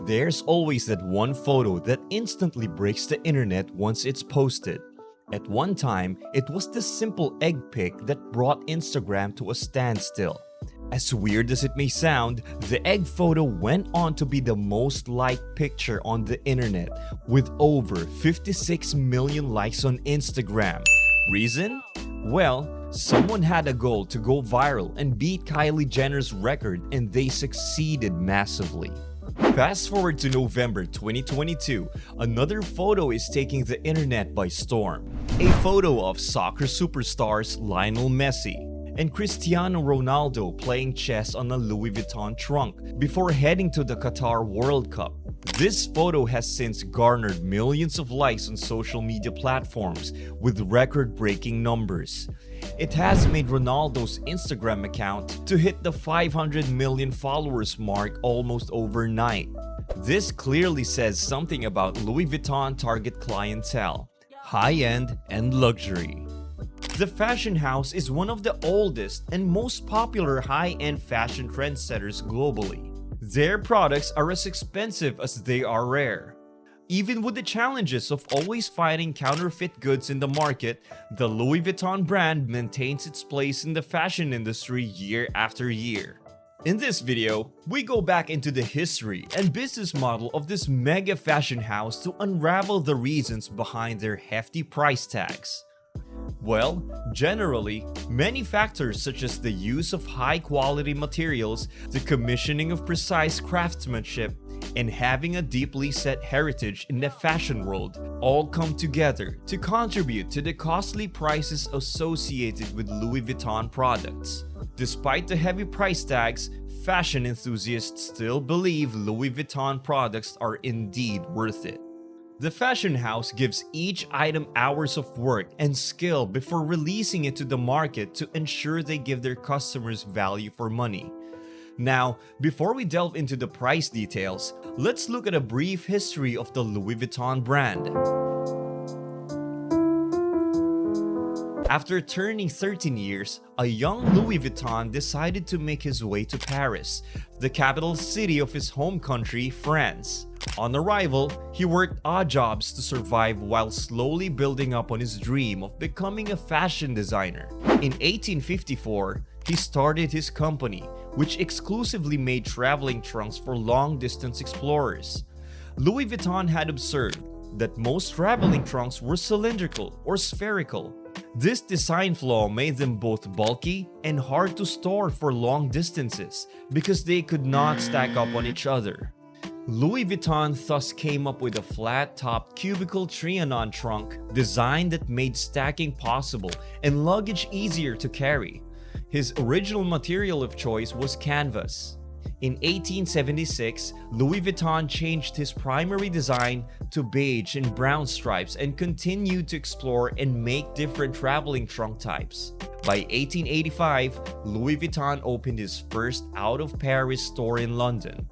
There's always that one photo that instantly breaks the internet once it's posted. At one time, it was the simple egg pic that brought Instagram to a standstill. As weird as it may sound, the egg photo went on to be the most liked picture on the internet, with over 56 million likes on Instagram. Reason? Well, someone had a goal to go viral and beat Kylie Jenner's record, and they succeeded massively. Fast forward to November 2022, another photo is taking the internet by storm. A photo of soccer superstars Lionel Messi and Cristiano Ronaldo playing chess on a Louis Vuitton trunk before heading to the Qatar World Cup. This photo has since garnered millions of likes on social media platforms with record-breaking numbers. It has made Ronaldo's Instagram account to hit the 500 million followers mark almost overnight. This clearly says something about Louis Vuitton target clientele: high-end and luxury. The fashion house is one of the oldest and most popular high-end fashion trendsetters globally. Their products are as expensive as they are rare. Even with the challenges of always fighting counterfeit goods in the market, the Louis Vuitton brand maintains its place in the fashion industry year after year. In this video, we go back into the history and business model of this mega fashion house to unravel the reasons behind their hefty price tags. Well, generally, many factors such as the use of high-quality materials, the commissioning of precise craftsmanship, and having a deeply set heritage in the fashion world all come together to contribute to the costly prices associated with Louis Vuitton products. Despite the heavy price tags, fashion enthusiasts still believe Louis Vuitton products are indeed worth it. The fashion house gives each item hours of work and skill before releasing it to the market to ensure they give their customers value for money. Now, before we delve into the price details, let's look at a brief history of the Louis Vuitton brand. After turning 13 years, a young Louis Vuitton decided to make his way to Paris, the capital city of his home country, France. On arrival, he worked odd jobs to survive while slowly building up on his dream of becoming a fashion designer. In 1854, he started his company, which exclusively made traveling trunks for long-distance explorers. Louis Vuitton had observed that most traveling trunks were cylindrical or spherical. This design flaw made them both bulky and hard to store for long distances because they could not stack up on each other. Louis Vuitton thus came up with a flat-topped cubical Trianon trunk design that made stacking possible and luggage easier to carry. His original material of choice was canvas. In 1876, Louis Vuitton changed his primary design to beige and brown stripes and continued to explore and make different traveling trunk types. By 1885, Louis Vuitton opened his first out-of-Paris store in London.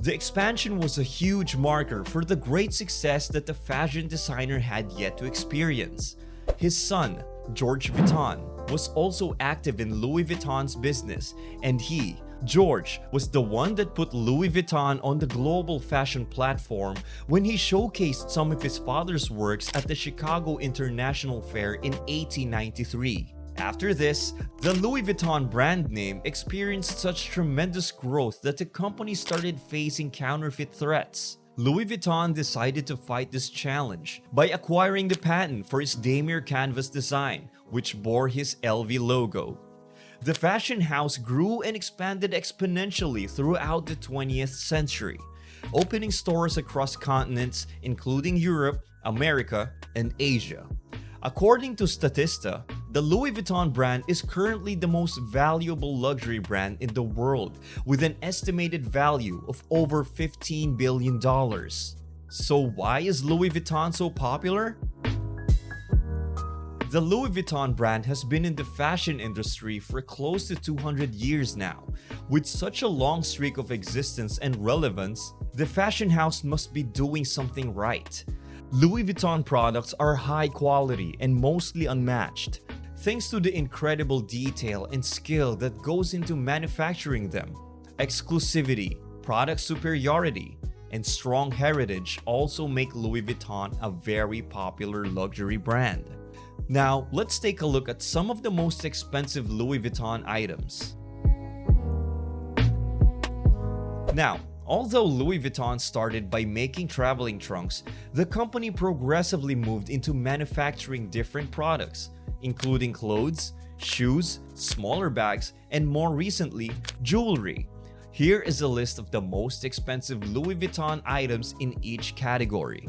The expansion was a huge marker for the great success that the fashion designer had yet to experience. His son, George Vuitton, was also active in Louis Vuitton's business, and he, George, was the one that put Louis Vuitton on the global fashion platform when he showcased some of his father's works at the Chicago International Fair in 1893. After this, the Louis Vuitton brand name experienced such tremendous growth that the company started facing counterfeit threats. Louis Vuitton decided to fight this challenge by acquiring the patent for his damier canvas design, which bore his LV logo. The fashion house grew and expanded exponentially throughout the 20th century, opening stores across continents including Europe, America, and Asia. According to Statista, the Louis Vuitton brand is currently the most valuable luxury brand in the world, with an estimated value of over $15 billion. So why is Louis Vuitton so popular? The Louis Vuitton brand has been in the fashion industry for close to 200 years now. With such a long streak of existence and relevance, the fashion house must be doing something right. Louis Vuitton products are high quality and mostly unmatched, thanks to the incredible detail and skill that goes into manufacturing them. Exclusivity, product superiority, and strong heritage also make Louis Vuitton a very popular luxury brand. Now, let's take a look at some of the most expensive Louis Vuitton items. Now, although Louis Vuitton started by making traveling trunks, the company progressively moved into manufacturing different products, including clothes, shoes, smaller bags, and more recently, jewelry. Here is a list of the most expensive Louis Vuitton items in each category.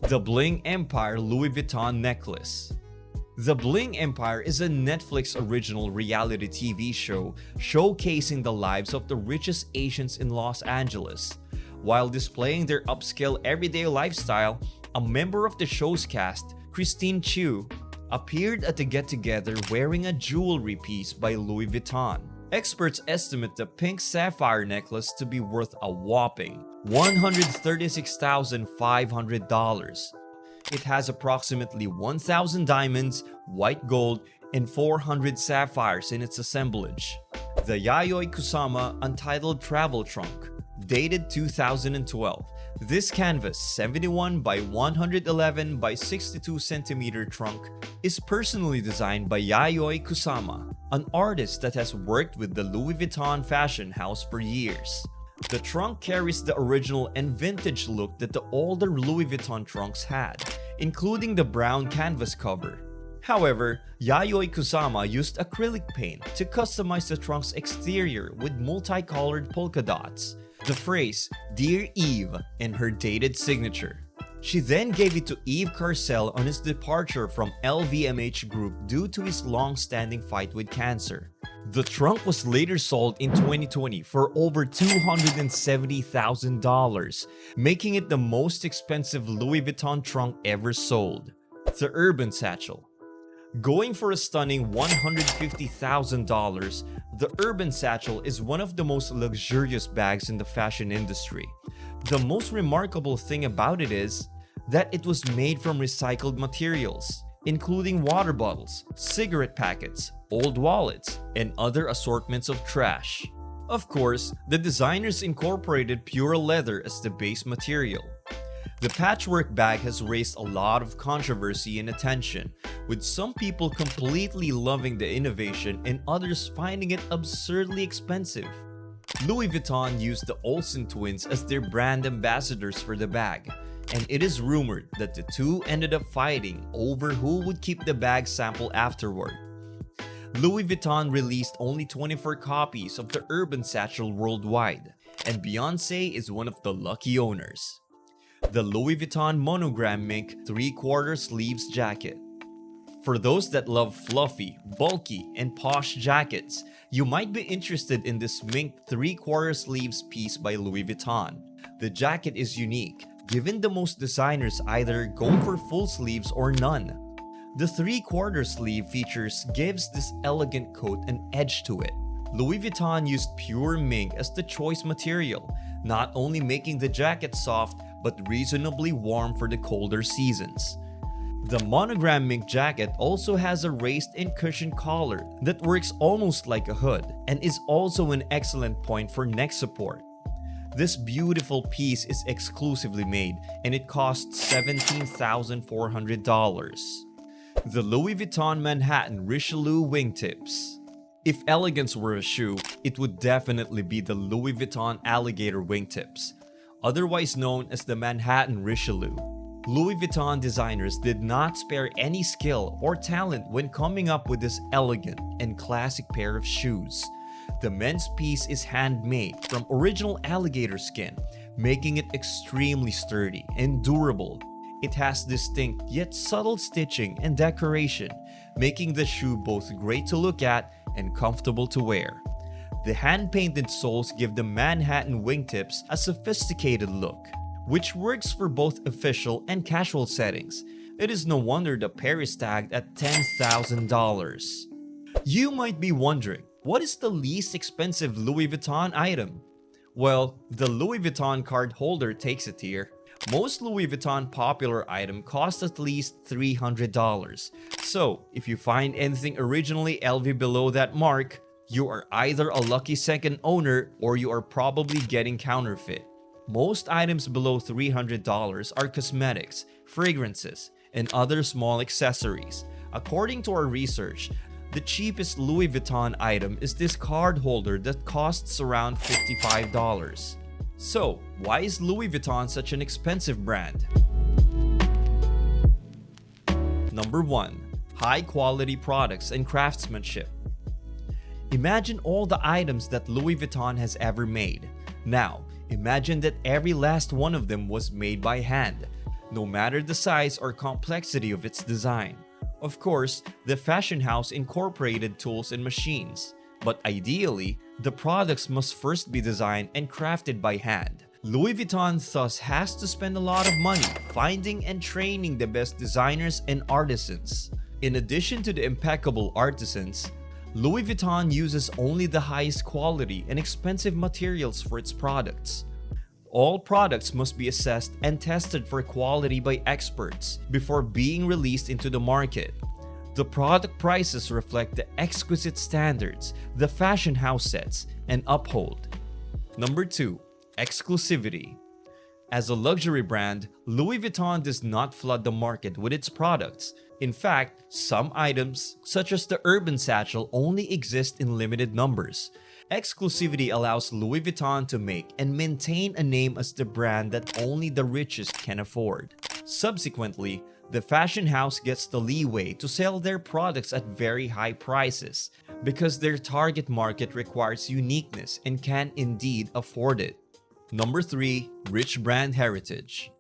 The Bling Empire Louis Vuitton Necklace. The Bling Empire is a Netflix original reality TV show showcasing the lives of the richest Asians in Los Angeles. While displaying their upscale everyday lifestyle, a member of the show's cast, Christine Chiu, appeared at the get-together wearing a jewelry piece by Louis Vuitton. Experts estimate the pink sapphire necklace to be worth a whopping $136,500. It has approximately 1,000 diamonds, white gold, and 400 sapphires in its assemblage. The Yayoi Kusama Untitled Travel Trunk, dated 2012. This canvas 71 by 111 by 62 centimeter trunk is personally designed by Yayoi Kusama, an artist that has worked with the Louis Vuitton fashion house for years. The trunk carries the original and vintage look that the older Louis Vuitton trunks had, including the brown canvas cover. However, Yayoi Kusama used acrylic paint to customize the trunk's exterior with multicolored polka dots, the phrase "Dear Eve," and her dated signature. She then gave it to Yves Carcel on his departure from LVMH Group due to his long-standing fight with cancer. The trunk was later sold in 2020 for over $270,000, making it the most expensive Louis Vuitton trunk ever sold. The Urban Satchel. Going for a stunning $150,000, the Urban Satchel is one of the most luxurious bags in the fashion industry. The most remarkable thing about it is that it was made from recycled materials, including water bottles, cigarette packets, old wallets, and other assortments of trash. Of course, the designers incorporated pure leather as the base material. The patchwork bag has raised a lot of controversy and attention, with some people completely loving the innovation and others finding it absurdly expensive. Louis Vuitton used the Olsen twins as their brand ambassadors for the bag, and it is rumored that the two ended up fighting over who would keep the bag sample afterward. Louis Vuitton released only 24 copies of the Urban Satchel worldwide, and Beyoncé is one of the lucky owners. The Louis Vuitton Monogram Mink 3/4 sleeves jacket. For those that love fluffy, bulky, and posh jackets, you might be interested in this mink 3/4 sleeves piece by Louis Vuitton. The jacket is unique, given the most designers either go for full sleeves or none. The 3/4 sleeve features gives this elegant coat an edge to it. Louis Vuitton used pure mink as the choice material, not only making the jacket soft but reasonably warm for the colder seasons. The monogram mink jacket also has a raised-in cushion collar that works almost like a hood and is also an excellent point for neck support. This beautiful piece is exclusively made and it costs $17,400. The Louis Vuitton Manhattan Richelieu Wingtips. If elegance were a shoe, it would definitely be the Louis Vuitton Alligator Wingtips, otherwise known as the Manhattan Richelieu. Louis Vuitton designers did not spare any skill or talent when coming up with this elegant and classic pair of shoes. The men's piece is handmade from original alligator skin, making it extremely sturdy and durable. It has distinct yet subtle stitching and decoration, making the shoe both great to look at and comfortable to wear. The hand-painted soles give the Manhattan Wingtips a sophisticated look, which works for both official and casual settings. It is no wonder the pair is tagged at $10,000. You might be wondering, what is the least expensive Louis Vuitton item? Well, the Louis Vuitton card holder takes it here. Most Louis Vuitton popular item cost at least $300. So, if you find anything originally LV below that mark, you are either a lucky second owner or you are probably getting counterfeit. Most items below $300 are cosmetics, fragrances, and other small accessories. According to our research, the cheapest Louis Vuitton item is this card holder that costs around $55. So, why is Louis Vuitton such an expensive brand? Number 1. High quality products and craftsmanship. Imagine all the items that Louis Vuitton has ever made. Now, imagine that every last one of them was made by hand, no matter the size or complexity of its design. Of course, the fashion house incorporated tools and machines, but ideally, the products must first be designed and crafted by hand. Louis Vuitton thus has to spend a lot of money finding and training the best designers and artisans. In addition to the impeccable artisans, Louis Vuitton uses only the highest quality and expensive materials for its products. All products must be assessed and tested for quality by experts before being released into the market. The product prices reflect the exquisite standards the fashion house sets and uphold. Number 2. Exclusivity. As a luxury brand, Louis Vuitton does not flood the market with its products. In fact, some items, such as the urban satchel, only exist in limited numbers. Exclusivity allows Louis Vuitton to make and maintain a name as the brand that only the richest can afford. Subsequently, the fashion house gets the leeway to sell their products at very high prices because their target market requires uniqueness and can indeed afford it. Number 3. Rich brand heritage.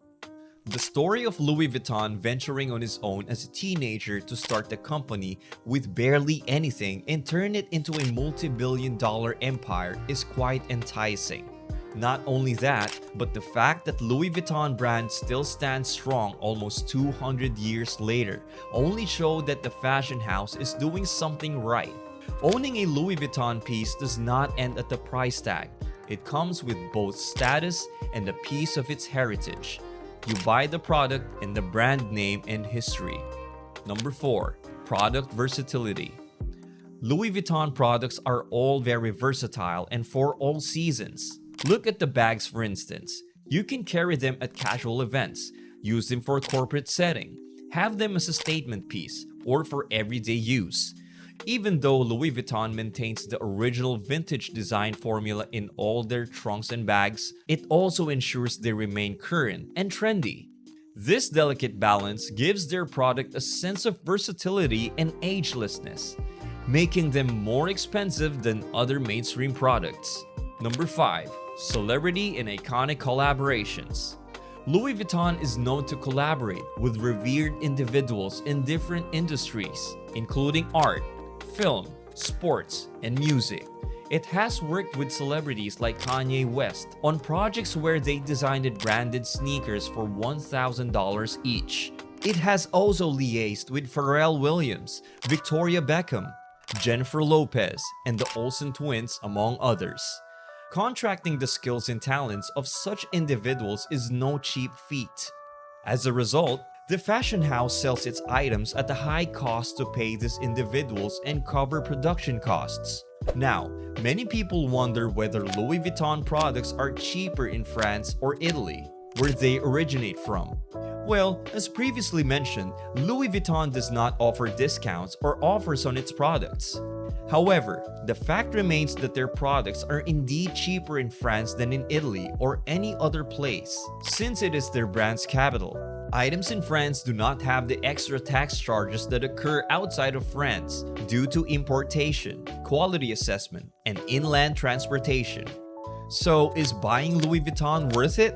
The story of Louis Vuitton venturing on his own as a teenager to start the company with barely anything and turn it into a multi-billion-dollar empire is quite enticing. Not only that, but the fact that Louis Vuitton brand still stands strong almost 200 years later only show that the fashion house is doing something right. Owning a Louis Vuitton piece does not end at the price tag. It comes with both status and a piece of its heritage. You buy the product and the brand name and history. Number 4. Product versatility. Louis Vuitton products are all very versatile and for all seasons. Look at the bags for instance. You can carry them at casual events, use them for corporate setting, have them as a statement piece, or for everyday use. Even though Louis Vuitton maintains the original vintage design formula in all their trunks and bags, it also ensures they remain current and trendy. This delicate balance gives their product a sense of versatility and agelessness, making them more expensive than other mainstream products. Number 5. Celebrity and iconic collaborations. Louis Vuitton is known to collaborate with revered individuals in different industries, including art, film, sports, and music. It has worked with celebrities like Kanye West on projects where they designed branded sneakers for $1,000 each. It has also liaised with Pharrell Williams, Victoria Beckham, Jennifer Lopez, and the Olsen twins, among others. Contracting the skills and talents of such individuals is no cheap feat. As a result, the fashion house sells its items at a high cost to pay these individuals and cover production costs. Now, many people wonder whether Louis Vuitton products are cheaper in France or Italy, where they originate from. Well, as previously mentioned, Louis Vuitton does not offer discounts or offers on its products. However, the fact remains that their products are indeed cheaper in France than in Italy or any other place, since it is their brand's capital. Items in France do not have the extra tax charges that occur outside of France due to importation, quality assessment, and inland transportation. So, is buying Louis Vuitton worth it?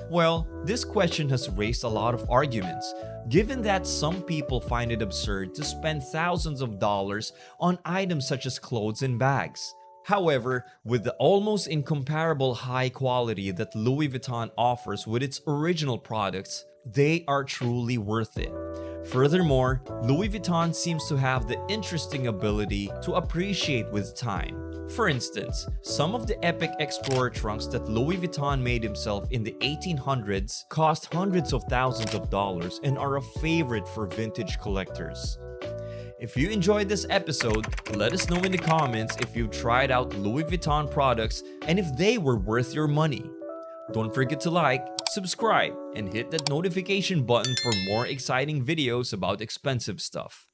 Well, this question has raised a lot of arguments, given that some people find it absurd to spend thousands of dollars on items such as clothes and bags. However, with the almost incomparable high quality that Louis Vuitton offers with its original products, they are truly worth it. Furthermore, Louis Vuitton seems to have the interesting ability to appreciate with time. For instance, some of the epic explorer trunks that Louis Vuitton made himself in the 1800s cost hundreds of thousands of dollars and are a favorite for vintage collectors. If you enjoyed this episode, let us know in the comments if you've tried out Louis Vuitton products and if they were worth your money. Don't forget to like, subscribe, and hit that notification button for more exciting videos about expensive stuff.